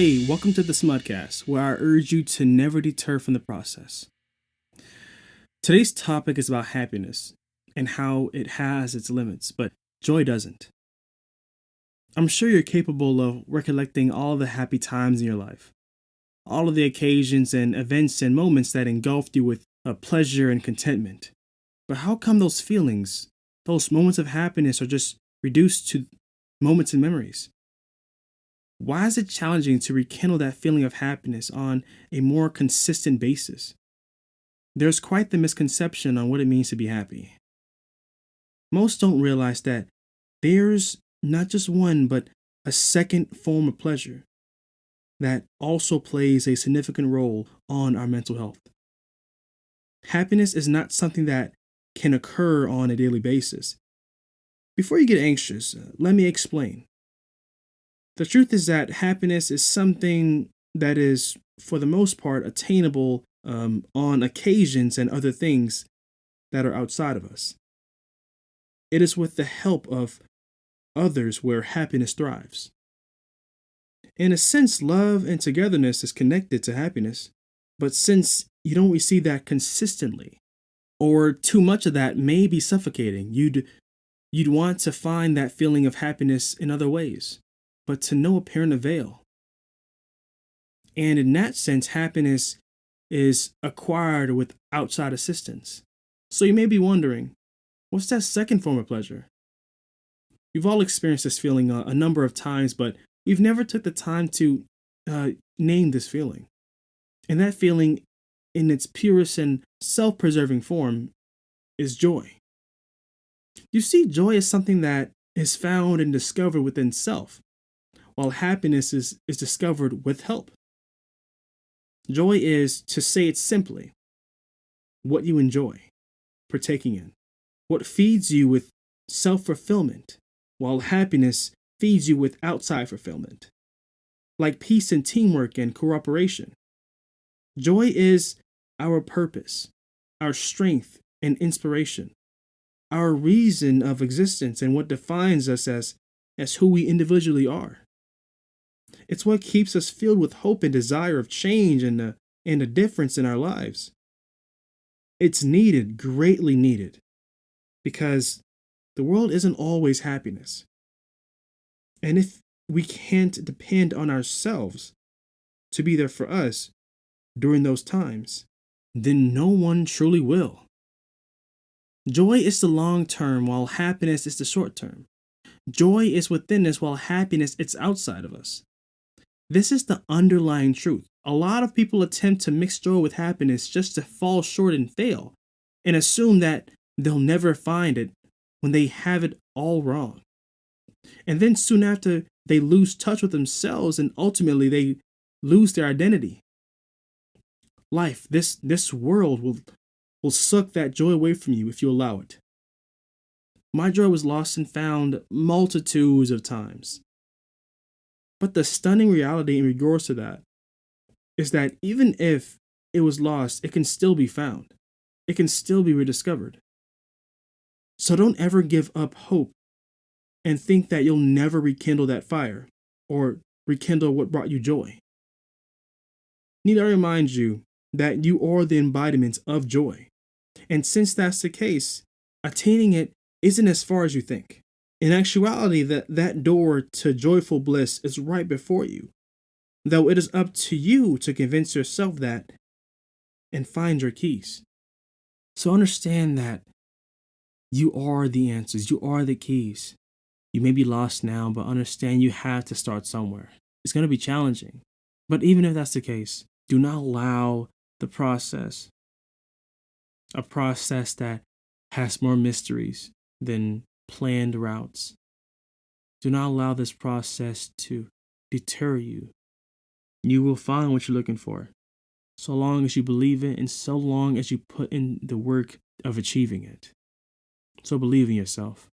Hey, welcome to the Smudcast, where I urge you to never deter from the process. Today's topic is about happiness and how it has its limits, but joy doesn't. I'm sure you're capable of recollecting all the happy times in your life, all of the occasions and events and moments that engulfed you with pleasure and contentment. But how come those feelings, those moments of happiness, are just reduced to moments and memories? Why is it challenging to rekindle that feeling of happiness on a more consistent basis? There's quite the misconception on what it means to be happy. Most don't realize that there's not just one, but a second form of pleasure that also plays a significant role on our mental health. Happiness is not something that can occur on a daily basis. Before you get anxious, let me explain. The truth is that happiness is something that is, for the most part, attainable on occasions and other things that are outside of us. It is with the help of others where happiness thrives. In a sense, love and togetherness is connected to happiness, but since you don't receive that consistently, or too much of that may be suffocating, you'd want to find that feeling of happiness in other ways, but to no apparent avail. And in that sense, happiness is acquired with outside assistance. So you may be wondering, what's that second form of pleasure? We've all experienced this feeling a number of times, but we've never took the time to name this feeling. And that feeling, in its purest and self-preserving form, is joy. You see, joy is something that is found and discovered within self, while happiness is discovered with help. Joy is, to say it simply, what you enjoy partaking in, what feeds you with self-fulfillment, while happiness feeds you with outside fulfillment, like peace and teamwork and cooperation. Joy is our purpose, our strength and inspiration, our reason of existence, and what defines us as who we individually are. It's what keeps us filled with hope and desire of change and a difference in our lives. It's needed, greatly needed, because the world isn't always happiness. And if we can't depend on ourselves to be there for us during those times, then no one truly will. Joy is the long term, while happiness is the short term. Joy is within us, while happiness is outside of us. This is the underlying truth. A lot of people attempt to mix joy with happiness just to fall short and fail, and assume that they'll never find it when they have it all wrong. And then soon after, they lose touch with themselves, and ultimately they lose their identity. Life, this world will suck that joy away from you if you allow it. My joy was lost and found multitudes of times. But the stunning reality in regards to that is that even if it was lost, it can still be found. It can still be rediscovered. So don't ever give up hope and think that you'll never rekindle that fire or rekindle what brought you joy. Need I remind you that you are the embodiment of joy. And since that's the case, attaining it isn't as far as you think. In actuality, that door to joyful bliss is right before you, though it is up to you to convince yourself that and find your keys. So understand that you are the answers, you are the keys. You may be lost now, but understand you have to start somewhere. It's going to be challenging, but even if that's the case, do not allow the process, a process that has more mysteries than planned routes. Do not allow this process to deter you. You will find what you're looking for, so long as you believe it and so long as you put in the work of achieving it. So believe in yourself.